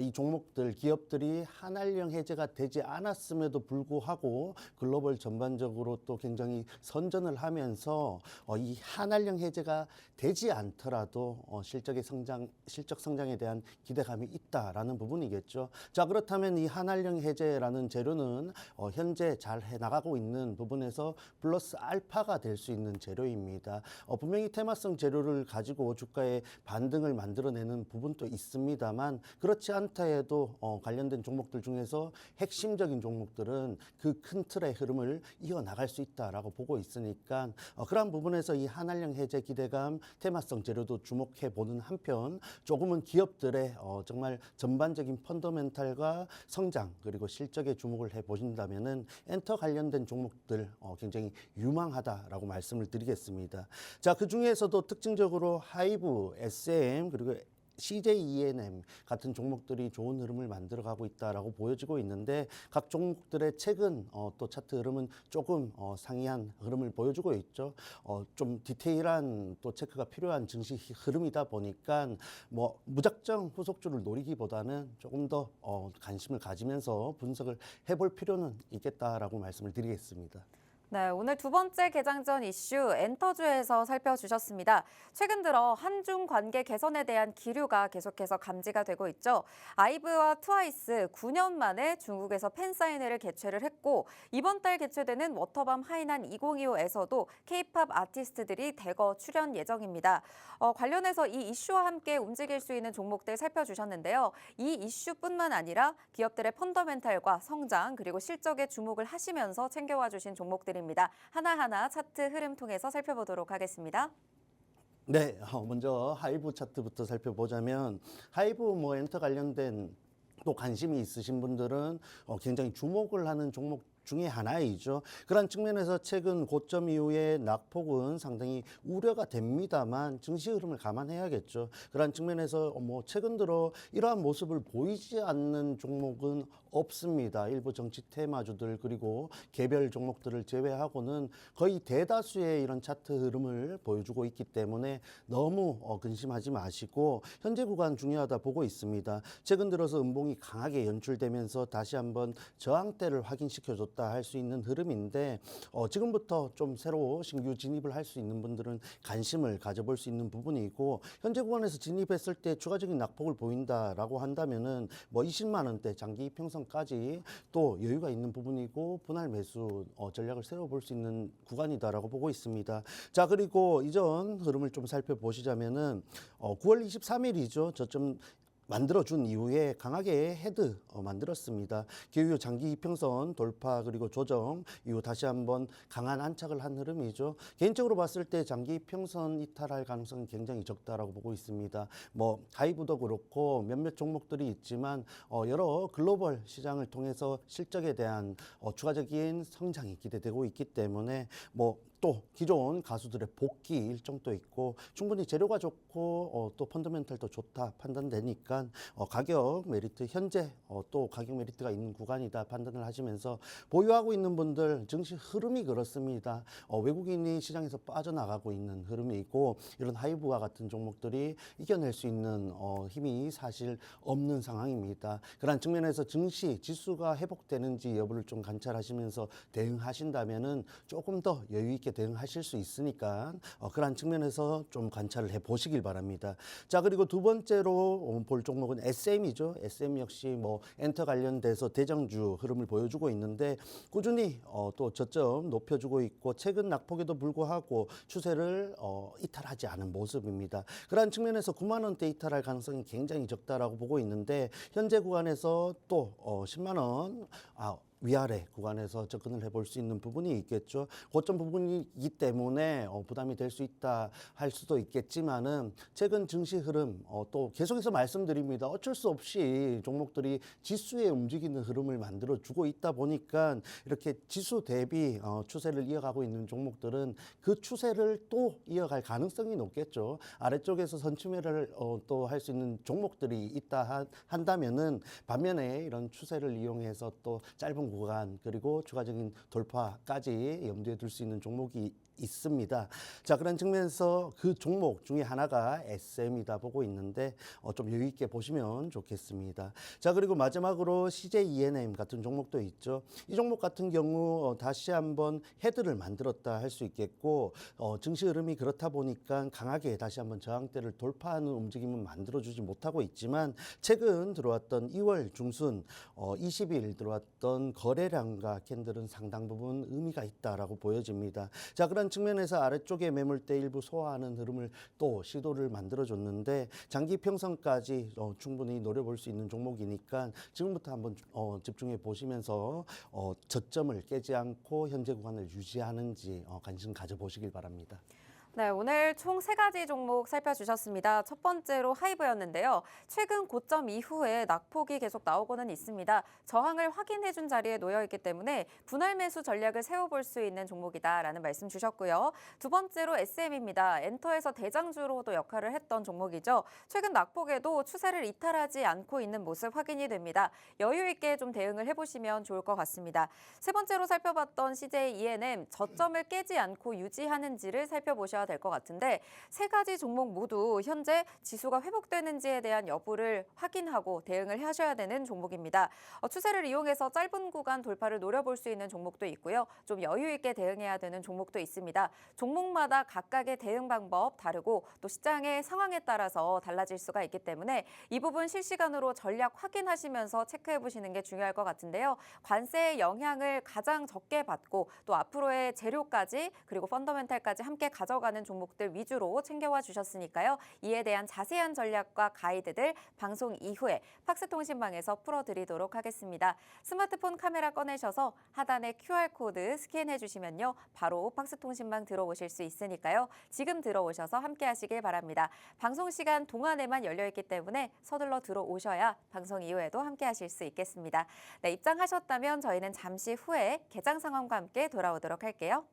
이 종목들, 기업들이 한알령 해제가 되지 않았음에도 불구하고 글로벌 전반적으로 또 굉장히 선전을 하면서 이 한알령 해제가 되지 않더라도 실적 성장에 대한 기대감이 있다라는 부분이겠죠. 자, 그렇다면 이 한알령 해제라는 재료는 현재 잘 해나가고 있는 부분에서 플러스 알파가 될 수 있는 재료입니다. 분명히 테마성 재료를 가지고 주가의 반등을 만들어내는 부분도 있습니다만 그렇지 않다 해도 관련된 종목들 중에서 핵심적인 종목들은 그 큰 틀의 흐름을 이어나갈 수 있다라고 보고 있으니까 그러한 부분에서 이 한알령 해제 기대감 테마성 재료도 주목해 보는 한편 조금은 기업들의 정말 전반적인 펀더멘탈과 성장 그리고 실적에 주목을 해 보신다면은 엔터 관련된 종목들 굉장히 유망하다라고 말씀을 드리겠습니다. 자, 그 중에서도 특징적으로 하이브, SM 그리고 CJENM 같은 종목들이 좋은 흐름을 만들어가고 있다라고 보여지고 있는데 각 종목들의 최근 또 차트 흐름은 조금 상이한 흐름을 보여주고 있죠. 좀 디테일한 또 체크가 필요한 증시 흐름이다 보니까 뭐 무작정 후속주를 노리기보다는 조금 더 관심을 가지면서 분석을 해볼 필요는 있겠다라고 말씀을 드리겠습니다. 네, 오늘 두 번째 개장 전 이슈 엔터주에서 살펴주셨습니다. 최근 들어 한중 관계 개선에 대한 기류가 계속해서 감지가 되고 있죠. 아이브와 트와이스 9년 만에 중국에서 팬사인회를 개최를 했고 이번 달 개최되는 워터밤 하이난 2025에서도 K-팝 아티스트들이 대거 출연 예정입니다. 관련해서 이 이슈와 함께 움직일 수 있는 종목들 살펴주셨는데요. 이 이슈뿐만 아니라 기업들의 펀더멘탈과 성장 그리고 실적에 주목을 하시면서 챙겨와 주신 종목들입니다. 하나하나 차트 흐름 통해서 살펴보도록 하겠습니다. 네, 먼저 하이브 차트부터 살펴보자면 하이브 뭐 엔터 관련된 또 관심이 있으신 분들은 굉장히 주목을 하는 종목 중에 하나이죠. 그런 측면에서 최근 고점 이후의 낙폭은 상당히 우려가 됩니다만 증시 흐름을 감안해야겠죠. 그런 측면에서 뭐 최근 들어 이러한 모습을 보이지 않는 종목은 없습니다. 일부 정치 테마주들 그리고 개별 종목들을 제외하고는 거의 대다수의 이런 차트 흐름을 보여주고 있기 때문에 너무 근심하지 마시고 현재 구간 중요하다 보고 있습니다. 최근 들어서 음봉이 강하게 연출되면서 다시 한번 저항대를 확인시켜줬다 할 수 있는 흐름인데 지금부터 좀 새로 신규 진입을 할 수 있는 분들은 관심을 가져볼 수 있는 부분이고 현재 구간에서 진입했을 때 추가적인 낙폭을 보인다라고 한다면은 뭐 20만 원대 장기 이평선까지 또 여유가 있는 부분이고 분할 매수 전략을 세워볼 수 있는 구간이다라고 보고 있습니다. 자, 그리고 이전 흐름을 좀 살펴보시자면은 9월 23일이죠. 저점 만들어준 이후에 강하게 헤드 만들었습니다. 기후 장기 이평선 돌파 그리고 조정 이후 다시 한번 강한 안착을 한 흐름이죠. 개인적으로 봤을 때 장기 이평선 이탈할 가능성이 굉장히 적다라고 보고 있습니다. 뭐 하이브도 그렇고 몇몇 종목들이 있지만 여러 글로벌 시장을 통해서 실적에 대한 추가적인 성장이 기대되고 있기 때문에 또 기존 가수들의 복귀 일정도 있고 충분히 재료가 좋고 또 펀더멘탈도 좋다 판단되니까 가격 메리트 현재 또 가격 메리트가 있는 구간이다 판단을 하시면서 보유하고 있는 분들 증시 흐름이 그렇습니다. 외국인이 시장에서 빠져나가고 있는 흐름이 있고 이런 하이브와 같은 종목들이 이겨낼 수 있는 힘이 사실 없는 상황입니다. 그런 측면에서 증시 지수가 회복되는지 여부를 좀 관찰하시면서 대응하신다면은 조금 더 여유 있게 대응하실 수 있으니까 그러한 측면에서 좀 관찰을 해보시길 바랍니다. 자, 그리고 두 번째로 볼 종목은 SM이죠. SM 역시 엔터 관련돼서 대장주 흐름을 보여주고 있는데 꾸준히 또 저점 높여주고 있고 최근 낙폭에도 불구하고 추세를 이탈하지 않은 모습입니다. 그러한 측면에서 9만 원대 이탈할 가능성이 굉장히 적다라고 보고 있는데 현재 구간에서 또 10만 원 위아래 구간에서 접근을 해볼 수 있는 부분이 있겠죠. 고점 부분이기 때문에 부담이 될 수 있다 할 수도 있겠지만은 최근 증시 흐름 또 계속해서 말씀드립니다. 어쩔 수 없이 종목들이 지수에 움직이는 흐름을 만들어주고 있다 보니까 이렇게 지수 대비 추세를 이어가고 있는 종목들은 그 추세를 또 이어갈 가능성이 높겠죠. 아래쪽에서 선취매를 또 할 수 있는 종목들이 있다 한다면은 반면에 이런 추세를 이용해서 또 짧은 구간 그리고 추가적인 돌파까지 염두에 둘 수 있는 종목이 있습니다. 자, 그런 측면에서 그 종목 중에 하나가 SM이다 보고 있는데 좀 여유 있게 보시면 좋겠습니다. 자, 그리고 마지막으로 CJ ENM 같은 종목도 있죠. 이 종목 같은 경우 다시 한번 헤드를 만들었다 할 수 있겠고 증시 흐름이 그렇다 보니까 강하게 다시 한번 저항대를 돌파하는 움직임은 만들어주지 못하고 있지만 최근 들어왔던 2월 중순 20일 들어왔던 거래량과 캔들은 상당 부분 의미가 있다라고 보여집니다. 자, 그런 측면에서 아래쪽에 매물대 일부 소화하는 흐름을 또 시도를 만들어줬는데 장기 평선까지 충분히 노려볼 수 있는 종목이니까 지금부터 한번 집중해 보시면서 저점을 깨지 않고 현재 구간을 유지하는지 관심 가져보시길 바랍니다. 네, 오늘 총 3가지 종목 살펴주셨습니다. 첫 번째로 하이브였는데요. 최근 고점 이후에 낙폭이 계속 나오고는 있습니다. 저항을 확인해준 자리에 놓여있기 때문에 분할 매수 전략을 세워볼 수 있는 종목이다라는 말씀 주셨고요. 두 번째로 SM입니다. 엔터에서 대장주로도 역할을 했던 종목이죠. 최근 낙폭에도 추세를 이탈하지 않고 있는 모습 확인이 됩니다. 여유 있게 좀 대응을 해보시면 좋을 것 같습니다. 세 번째로 살펴봤던 CJ ENM 저점을 깨지 않고 유지하는지를 살펴보셔야 될 것 같은데 3가지 종목 모두 현재 지수가 회복되는지에 대한 여부를 확인하고 대응을 하셔야 되는 종목입니다. 추세를 이용해서 짧은 구간 돌파를 노려볼 수 있는 종목도 있고요. 좀 여유 있게 대응해야 되는 종목도 있습니다. 종목마다 각각의 대응 방법 다르고 또 시장의 상황에 따라서 달라질 수가 있기 때문에 이 부분 실시간으로 전략 확인하시면서 체크해 보시는 게 중요할 것 같은데요. 관세의 영향을 가장 적게 받고 또 앞으로의 재료까지 그리고 펀더멘탈까지 함께 가져가는 종목들 위주로 챙겨와 주셨으니까요. 이에 대한 자세한 전략과 가이드들 방송 이후에 팍스통신방에서 풀어드리도록 하겠습니다. 스마트폰 카메라 꺼내셔서 하단에 QR코드 스캔해 주시면요. 바로 팍스통신방 들어오실 수 있으니까요. 지금 들어오셔서 함께 하시길 바랍니다. 방송 시간 동안에만 열려있기 때문에 서둘러 들어오셔야 방송 이후에도 함께 하실 수 있겠습니다. 네, 입장하셨다면 저희는 잠시 후에 개장 상황과 함께 돌아오도록 할게요.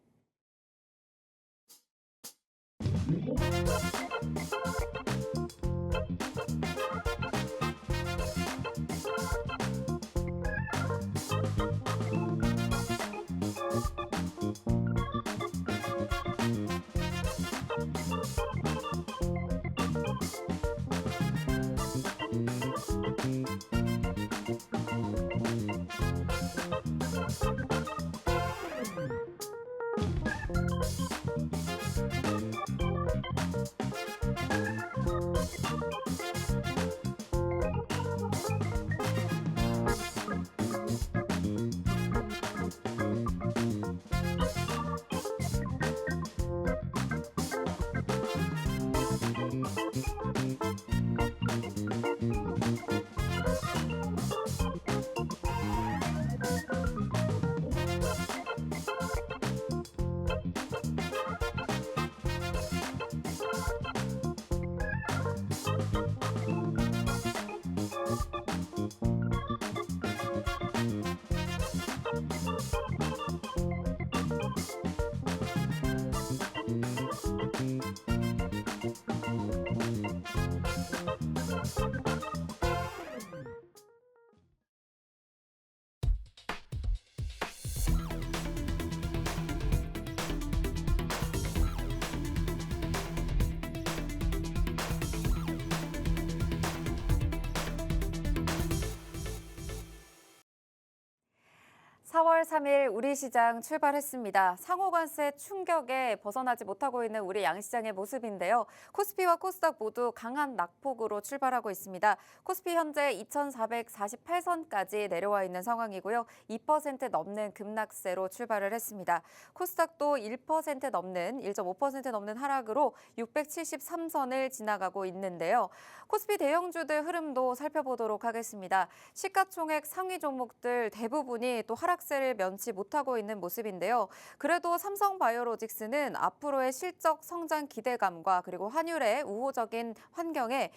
4월 3일 우리 시장 출발했습니다. 상호관세 충격에 벗어나지 못하고 있는 우리 양시장의 모습인데요. 코스피와 코스닥 모두 강한 낙폭으로 출발하고 있습니다. 코스피 현재 2,448선까지 내려와 있는 상황이고요. 2% 넘는 급락세로 출발을 했습니다. 코스닥도 1% 넘는 1.5% 넘는 하락으로 673선을 지나가고 있는데요. 코스피 대형주들 흐름도 살펴보도록 하겠습니다. 시가총액 상위 종목들 대부분이 또 하락세를 면치 못하고 있는 모습인데요. 그래도 삼성바이오로직스는 앞으로의 실적 성장 기대감과 그리고 환율의 우호적인 환경에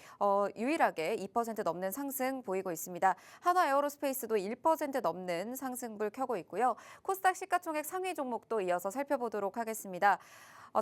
유일하게 2% 넘는 상승 보이고 있습니다. 한화에어로스페이스도 1% 넘는 상승불 켜고 있고요. 코스닥 시가총액 상위 종목도 이어서 살펴보도록 하겠습니다.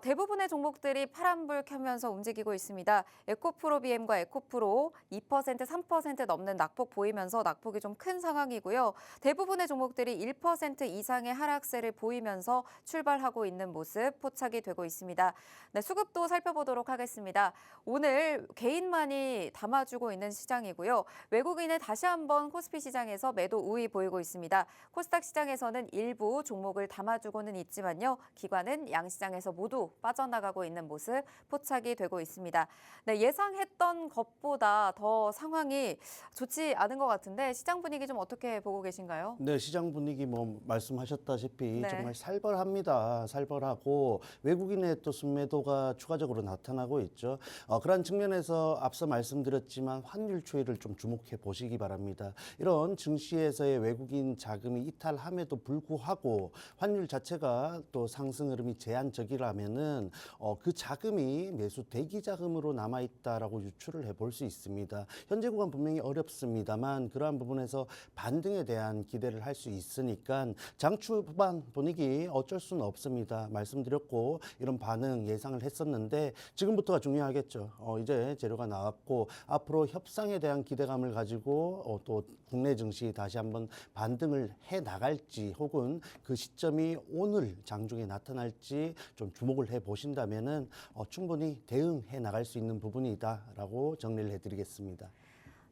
대부분의 종목들이 파란불 켜면서 움직이고 있습니다. 에코프로비엠과 에코프로 2%, 3% 넘는 낙폭 보이면서 낙폭이 좀 큰 상황이고요. 대부분의 종목들이 1% 이상의 하락세를 보이면서 출발하고 있는 모습 포착이 되고 있습니다. 네, 수급도 살펴보도록 하겠습니다. 오늘 개인만이 담아주고 있는 시장이고요. 외국인은 다시 한번 코스피 시장에서 매도 우위 보이고 있습니다. 코스닥 시장에서는 일부 종목을 담아주고는 있지만요. 기관은 양시장에서 모두 빠져나가고 있는 모습 포착이 되고 있습니다. 네, 예상했던 것보다 더 상황이 좋지 않은 것 같은데 시장 분위기 좀 어떻게 보고 계신가요? 네, 시장 분위기 뭐 말씀하셨다시피 네. 정말 살벌합니다. 살벌하고 외국인의 또 순매도가 추가적으로 나타나고 있죠. 그런 측면에서 앞서 말씀드렸지만 환율 추이를 좀 주목해 보시기 바랍니다. 이런 증시에서의 외국인 자금이 이탈함에도 불구하고 환율 자체가 또 상승 흐름이 제한적이라면은 그 자금이 매수 대기 자금으로 남아 있다라고 유추를 해볼 수 있습니다. 현재 구간 분명히 어렵습니다만 그러한 부분에서 반등에 대한 기대를 할 수 있으니까 장 초반 분위기 어쩔 수는 없습니다. 말씀드렸고 이런 반응 예상을 했었는데 지금부터가 중요하겠죠. 이제 재료가 나왔고 앞으로 협상에 대한 기대감을 가지고 또 국내 증시 다시 한번 반등을 해 나갈지 혹은 그 시점이 오늘 장중에 나타날지 좀 주목을 해 보신다면은 충분히 대응해 나갈 수 있는 부분이다라고 정리를 해드리겠습니다.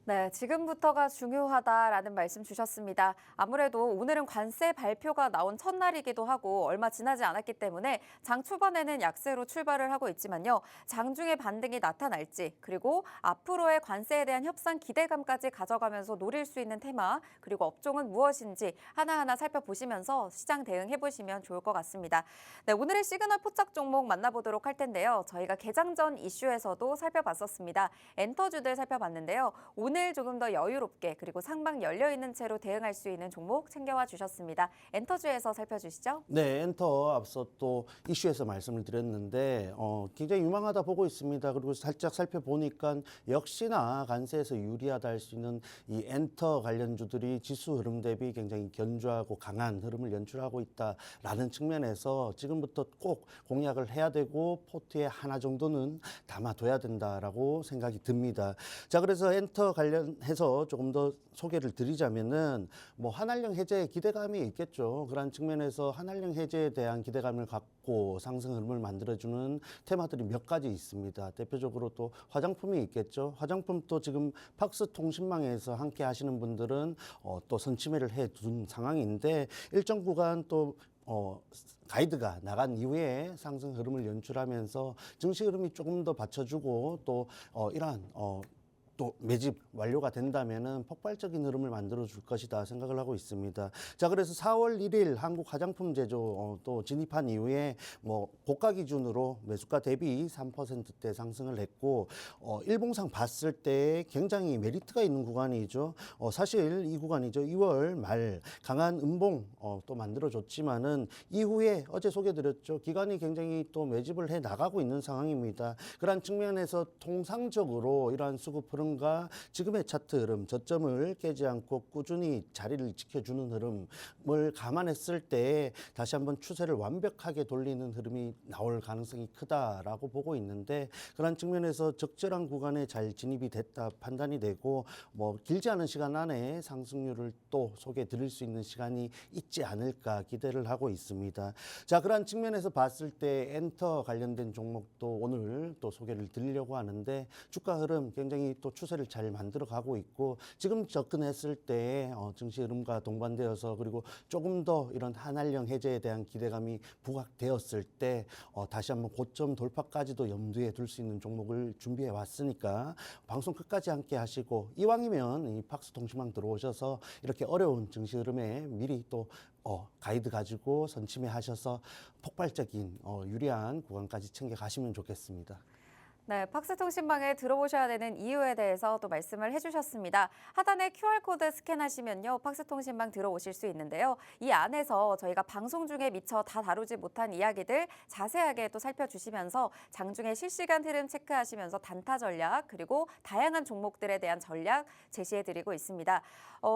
네, 지금부터가 중요하다라는 말씀 주셨습니다. 아무래도 오늘은 관세 발표가 나온 첫날이기도 하고 얼마 지나지 않았기 때문에 장 초반에는 약세로 출발을 하고 있지만요. 장중에 반등이 나타날지 그리고 앞으로의 관세에 대한 협상 기대감까지 가져가면서 노릴 수 있는 테마 그리고 업종은 무엇인지 하나하나 살펴보시면서 시장 대응해보시면 좋을 것 같습니다. 네, 오늘의 시그널 포착 종목 만나보도록 할 텐데요. 저희가 개장 전 이슈에서도 살펴봤었습니다. 엔터주들 살펴봤는데요. 오늘 조금 더 여유롭게 그리고 상방 열려있는 채로 대응할 수 있는 종목 챙겨와 주셨습니다. 엔터주에서 살펴주시죠. 네, 엔터 앞서 또 이슈에서 말씀을 드렸는데 굉장히 유망하다 보고 있습니다. 그리고 살짝 살펴보니까 역시나 관세에서 유리하다 할 수 있는 이 엔터 관련주들이 지수 흐름 대비 굉장히 견조하고 강한 흐름을 연출하고 있다라는 측면에서 지금부터 꼭 공략을 해야 되고 포트에 하나 정도는 담아둬야 된다라고 생각이 듭니다. 자, 그래서 엔터 관련해서 조금 더 소개를 드리자면은 뭐 한한령 해제에 기대감이 있겠죠. 그런 측면에서 한한령 해제에 대한 기대감을 갖고 상승 흐름을 만들어주는 테마들이 몇 가지 있습니다. 대표적으로 또 화장품이 있겠죠. 화장품도 지금 팍스 통신망에서 함께 하시는 분들은 또 선침해를 해둔 상황인데 일정 구간 또 가이드가 나간 이후에 상승 흐름을 연출하면서 증시 흐름이 조금 더 받쳐주고 또 이러한 또 매집 완료가 된다면은 폭발적인 흐름을 만들어 줄 것이다 생각을 하고 있습니다. 자, 그래서 4월 1일 한국 화장품 제조 또 진입한 이후에 뭐 고가 기준으로 매수가 대비 3%대 상승을 했고 일봉상 봤을 때 굉장히 메리트가 있는 구간이죠. 사실 이 구간이죠. 2월 말 강한 음봉 또 만들어 줬지만은 이후에 어제 소개드렸죠. 기관이 굉장히 또 매집을 해 나가고 있는 상황입니다. 그러한 측면에서 통상적으로 이러한 수급 흐름과 지금의 차트 흐름, 저점을 깨지 않고 꾸준히 자리를 지켜주는 흐름을 감안했을 때 다시 한번 추세를 완벽하게 돌리는 흐름이 나올 가능성이 크다라고 보고 있는데 그런 측면에서 적절한 구간에 잘 진입이 됐다 판단이 되고 뭐 길지 않은 시간 안에 상승률을 또 소개해 드릴 수 있는 시간이 있지 않을까 기대를 하고 있습니다. 자, 그런 측면에서 봤을 때 엔터 관련된 종목도 오늘 또 소개를 드리려고 하는데 주가 흐름 굉장히 또 추세를 잘 만들어 가고 있고 지금 접근했을 때 증시 흐름과 동반되어서 그리고 조금 더 이런 한한령 해제에 대한 기대감이 부각되었을 때 다시 한번 고점 돌파까지도 염두에 둘 수 있는 종목을 준비해 왔으니까 방송 끝까지 함께 하시고 이왕이면 이 팍스통신망 들어오셔서 이렇게 어려운 증시 흐름에 미리 또 가이드 가지고 선침해 하셔서 폭발적인 유리한 구간까지 챙겨 가시면 좋겠습니다. 네, 팍스통신망에 들어오셔야 되는 이유에 대해서 또 말씀을 해주셨습니다. 하단에 QR코드 스캔하시면요, 팍스통신망 들어오실 수 있는데요. 이 안에서 저희가 방송 중에 미처 다 다루지 못한 이야기들 자세하게 또 살펴주시면서 장중에 실시간 흐름 체크하시면서 단타 전략 그리고 다양한 종목들에 대한 전략 제시해드리고 있습니다.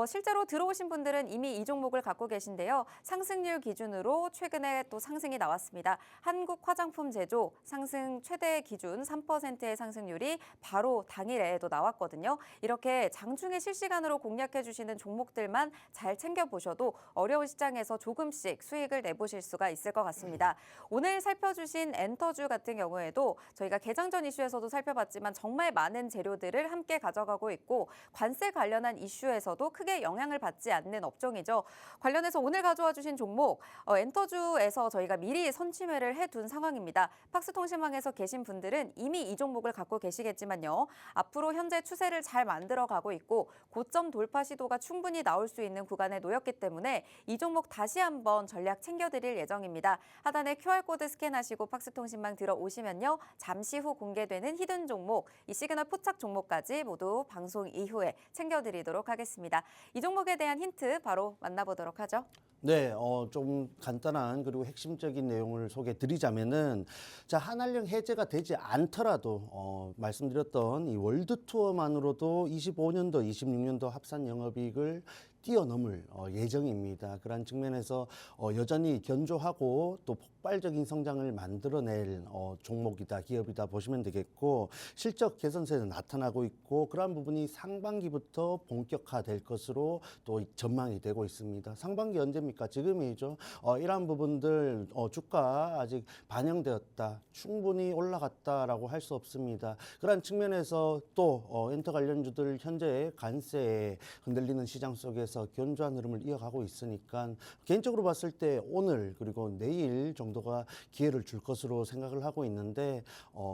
실제로 들어오신 분들은 이미 이 종목을 갖고 계신데요. 상승률 기준으로 최근에 또 상승이 나왔습니다. 한국 화장품 제조 상승 최대 기준 3%의 상승률이 바로 당일에도 나왔거든요. 이렇게 장중에 실시간으로 공략해 주시는 종목들만 잘 챙겨보셔도 어려운 시장에서 조금씩 수익을 내보실 수가 있을 것 같습니다. 오늘 살펴주신 엔터주 같은 경우에도 저희가 개장 전 이슈에서도 살펴봤지만 정말 많은 재료들을 함께 가져가고 있고 관세 관련한 이슈에서도 크게 영향을 받지 않는 업종이죠. 관련해서 오늘 가져와 주신 종목 엔터주에서 저희가 미리 선취매를 해둔 상황입니다. 팍스통신망에서 계신 분들은 이미 이 종목을 갖고 계시겠지만요. 앞으로 현재 추세를 잘 만들어가고 있고 고점 돌파 시도가 충분히 나올 수 있는 구간에 놓였기 때문에 이 종목 다시 한번 전략 챙겨드릴 예정입니다. 하단에 QR코드 스캔하시고 팍스통신망 들어오시면요. 잠시 후 공개되는 히든 종목, 이 시그널 포착 종목까지 모두 방송 이후에 챙겨드리도록 하겠습니다. 이 종목에 대한 힌트 바로 만나보도록 하죠. 네, 좀 간단한 그리고 핵심적인 내용을 소개해 드리자면은 자, 한한령 해제가 되지 않더라도 말씀드렸던 이 월드 투어만으로도 25년도, 26년도 합산 영업이익을 뛰어넘을 예정입니다. 그런 측면에서 여전히 견조하고 또 폭발적인 성장을 만들어낼 종목이다, 기업이다 보시면 되겠고 실적 개선세는 나타나고 있고 그러한 부분이 상반기부터 본격화될 것으로 또 전망이 되고 있습니다. 상반기 언제입니까? 지금이죠. 이러한 부분들 주가 아직 반영되었다, 충분히 올라갔다라고 할 수 없습니다. 그러한 측면에서 또 엔터 관련주들 현재 관세에 흔들리는 시장 속에서 견조한 흐름을 이어가고 있으니까 개인적으로 봤을 때 오늘 그리고 내일 정도가 기회를 줄 것으로 생각을 하고 있는데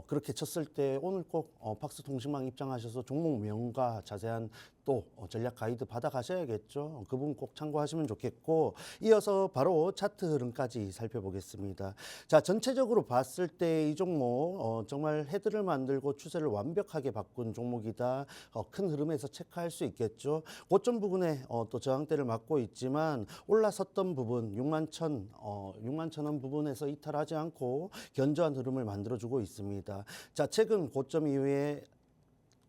그렇게 쳤을 때 오늘 꼭 팍스통신망 입장하셔서 종목명과 자세한 또 전략 가이드 받아가셔야겠죠. 그 부분 꼭 참고하시면 좋겠고 이어서 바로 차트 흐름까지 살펴보겠습니다. 자, 전체적으로 봤을 때 이 종목 정말 헤드를 만들고 추세를 완벽하게 바꾼 종목이다. 큰 흐름에서 체크할 수 있겠죠. 고점 부분에 또 저항대를 맞고 있지만 올라섰던 부분 6만 천 원 부분에서 이탈하지 않고 견조한 흐름을 만들어주고 있습니다. 자, 최근 고점 이후에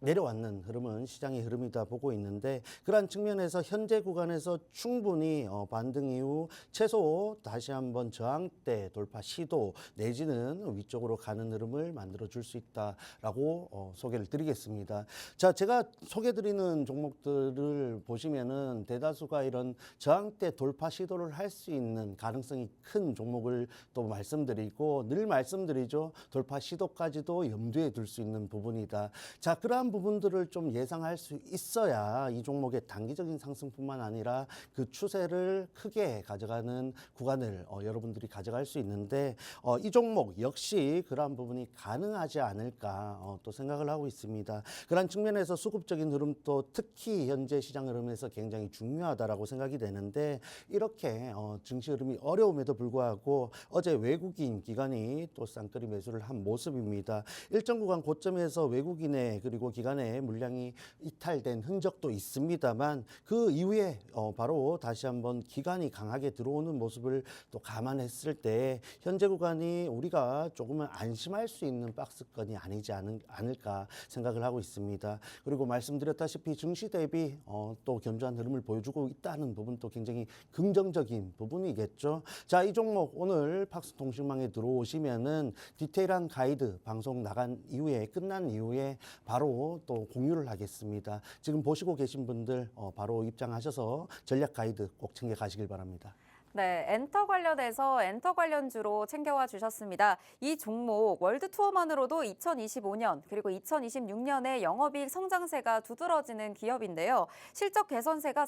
내려왔는 흐름은 시장의 흐름이다 보고 있는데 그러한 측면에서 현재 구간에서 충분히 반등 이후 최소 다시 한번 저항대 돌파 시도 내지는 위쪽으로 가는 흐름을 만들어 줄 수 있다라고 소개를 드리겠습니다. 자, 제가 소개드리는 종목들을 보시면은 대다수가 이런 저항대 돌파 시도를 할 수 있는 가능성이 큰 종목을 또 말씀드리고 늘 말씀드리죠. 돌파 시도까지도 염두에 둘 수 있는 부분이다. 자, 그러한 부분들을 좀 예상할 수 있어야 이 종목의 단기적인 상승뿐만 아니라 그 추세를 크게 가져가는 구간을 여러분들이 가져갈 수 있는데 이 종목 역시 그러한 부분이 가능하지 않을까 또 생각을 하고 있습니다. 그런 측면에서 수급적인 흐름도 특히 현재 시장 흐름에서 굉장히 중요하다라고 생각이 되는데 이렇게 증시 흐름이 어려움에도 불구하고 어제 외국인 기관이 또 쌍끌이 매수를 한 모습입니다. 일정 구간 고점에서 외국인의 그리고 기간의 물량이 이탈된 흔적도 있습니다만 그 이후에 바로 다시 한번 기간이 강하게 들어오는 모습을 또 감안했을 때 현재 구간이 우리가 조금은 안심할 수 있는 박스권이 아니지 않을까 생각을 하고 있습니다. 그리고 말씀드렸다시피 증시 대비 또 견조한 흐름을 보여주고 있다는 부분도 굉장히 긍정적인 부분이겠죠. 자, 이 종목 오늘 팍스통신망에 들어오시면은 디테일한 가이드 방송 나간 이후에 끝난 이후에 바로 또 공유를 하겠습니다. 지금 보시고 계신 분들 바로 입장하셔서 전략 가이드 꼭 챙겨 가시길 바랍니다. 네, 엔터 관련해서 엔터 관련주로 챙겨와 주셨습니다. 이 종목 월드 투어만으로도 2025년 그리고 2026년에 영업이익 성장세가 두드러지는 기업인데요. 실적 개선세가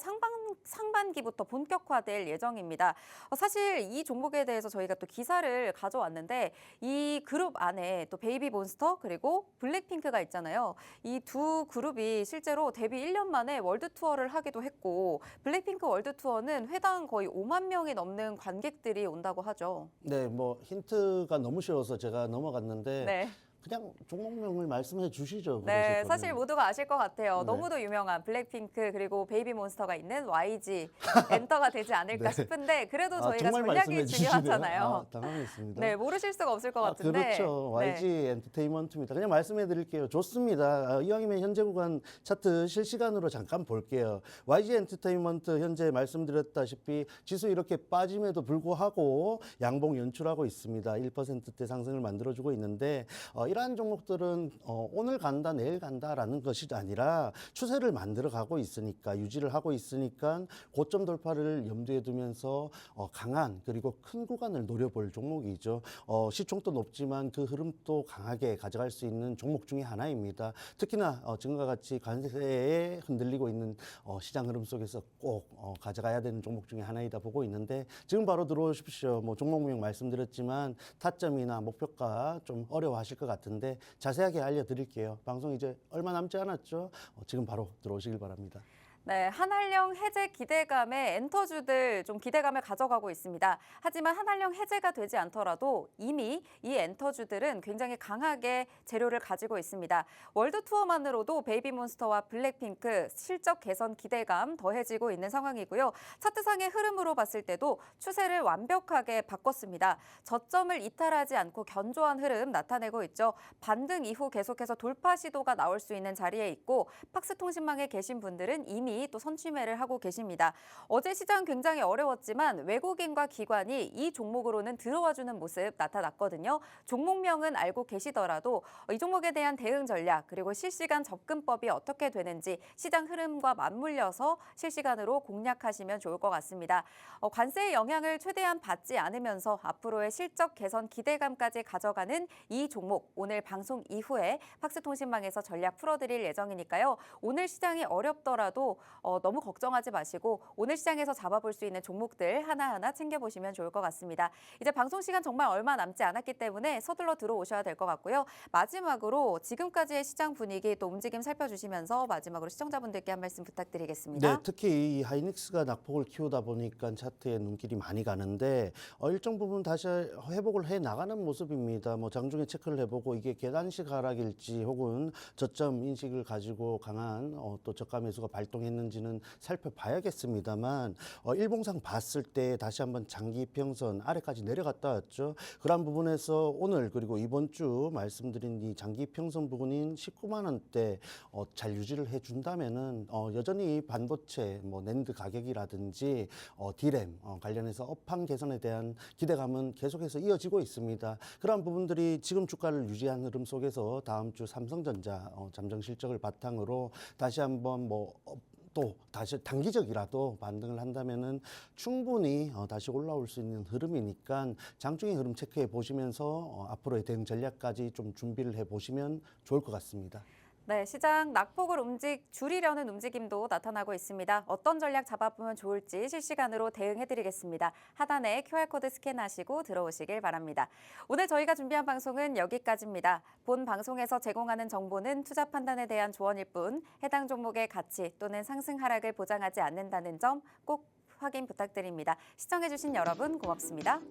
상반기부터 본격화될 예정입니다. 사실 이 종목에 대해서 저희가 또 기사를 가져왔는데 이 그룹 안에 또 베이비몬스터 그리고 블랙핑크가 있잖아요. 이 두 그룹이 실제로 데뷔 1년 만에 월드 투어를 하기도 했고 블랙핑크 월드 투어는 회당 거의 5만 명이 넘는 관객들이 온다고 하죠. 네, 뭐 힌트가 너무 쉬워서 제가 넘어갔는데 네. 그냥 종목명을 말씀해 주시죠. 네, 그러실 사실 거면. 모두가 아실 것 같아요. 네. 너무도 유명한 블랙핑크 그리고 베이비몬스터가 있는 YG 엔터가 되지 않을까 네. 싶은데 그래도 저희가 정말 전략이 말씀해 주시네요. 중요하잖아요. 당황했습니다. 네, 모르실 수가 없을 것 같은데. 그렇죠. YG 네. 엔터테인먼트입니다. 그냥 말씀해 드릴게요. 좋습니다. 이왕이면 현재 구간 차트 실시간으로 잠깐 볼게요. YG 엔터테인먼트 현재 말씀드렸다시피 지수 이렇게 빠짐에도 불구하고 양봉 연출하고 있습니다. 1%대 상승을 만들어주고 있는데 이러한 종목들은 오늘 간다 내일 간다라는 것이 아니라 추세를 만들어 가고 있으니까 유지를 하고 있으니까 고점 돌파를 염두에 두면서 강한 그리고 큰 구간을 노려볼 종목이죠. 시총도 높지만 그 흐름도 강하게 가져갈 수 있는 종목 중에 하나입니다. 특히나 지금과 같이 관세에 흔들리고 있는 시장 흐름 속에서 꼭 가져가야 되는 종목 중에 하나이다 보고 있는데 지금 바로 들어오십시오. 뭐 종목명 말씀드렸지만 타점이나 목표가 좀 어려워하실 것 같은데 자세하게 알려드릴게요. 방송 이제 얼마 남지 않았죠? 지금 바로 들어오시길 바랍니다. 네, 한한령 해제 기대감에 엔터주들 좀 기대감을 가져가고 있습니다. 하지만 한한령 해제가 되지 않더라도 이미 이 엔터주들은 굉장히 강하게 재료를 가지고 있습니다. 월드 투어만으로도 베이비몬스터와 블랙핑크 실적 개선 기대감 더해지고 있는 상황이고요. 차트상의 흐름으로 봤을 때도 추세를 완벽하게 바꿨습니다. 저점을 이탈하지 않고 견조한 흐름 나타내고 있죠. 반등 이후 계속해서 돌파 시도가 나올 수 있는 자리에 있고 팍스통신망에 계신 분들은 이미 또 선취매를 하고 계십니다. 어제 시장 굉장히 어려웠지만 외국인과 기관이 이 종목으로는 들어와주는 모습 나타났거든요. 종목명은 알고 계시더라도 이 종목에 대한 대응 전략 그리고 실시간 접근법이 어떻게 되는지 시장 흐름과 맞물려서 실시간으로 공략하시면 좋을 것 같습니다. 관세의 영향을 최대한 받지 않으면서 앞으로의 실적 개선 기대감까지 가져가는 이 종목 오늘 방송 이후에 팍스통신망에서 전략 풀어드릴 예정이니까요. 오늘 시장이 어렵더라도 너무 걱정하지 마시고 오늘 시장에서 잡아볼 수 있는 종목들 하나하나 챙겨보시면 좋을 것 같습니다. 이제 방송 시간 정말 얼마 남지 않았기 때문에 서둘러 들어오셔야 될 것 같고요. 마지막으로 지금까지의 시장 분위기 또 움직임 살펴주시면서 마지막으로 시청자분들께 한 말씀 부탁드리겠습니다. 네, 특히 이 하이닉스가 낙폭을 키우다 보니까 차트에 눈길이 많이 가는데 일정 부분 다시 회복을 해 나가는 모습입니다. 뭐 장중에 체크를 해보고 이게 계단식 하락일지 혹은 저점 인식을 가지고 강한 또 저가 매수가 발동했는지는 살펴봐야겠습니다만 일봉상 봤을 때 다시 한번 장기 평선 아래까지 내려갔다 왔죠. 그런 부분에서 오늘 그리고 이번 주 말씀드린 이 장기 평선 부분인 19만 원대 잘 유지를 해준다면은 여전히 반도체, 뭐 낸드 가격이라든지 디램 관련해서 업황 개선에 대한 기대감은 계속해서 이어지고 있습니다. 그런 부분들이 지금 주가를 유지한 흐름 속에서 다음 주 삼성전자 잠정 실적을 바탕으로 다시 한번 또 다시 단기적이라도 반등을 한다면은 충분히 다시 올라올 수 있는 흐름이니까 장중의 흐름 체크해 보시면서 앞으로의 대응 전략까지 좀 준비를 해 보시면 좋을 것 같습니다. 네, 시장 낙폭을 줄이려는 움직임도 나타나고 있습니다. 어떤 전략 잡아보면 좋을지 실시간으로 대응해드리겠습니다. 하단에 QR코드 스캔하시고 들어오시길 바랍니다. 오늘 저희가 준비한 방송은 여기까지입니다. 본 방송에서 제공하는 정보는 투자 판단에 대한 조언일 뿐 해당 종목의 가치 또는 상승 하락을 보장하지 않는다는 점 꼭 확인 부탁드립니다. 시청해주신 여러분 고맙습니다.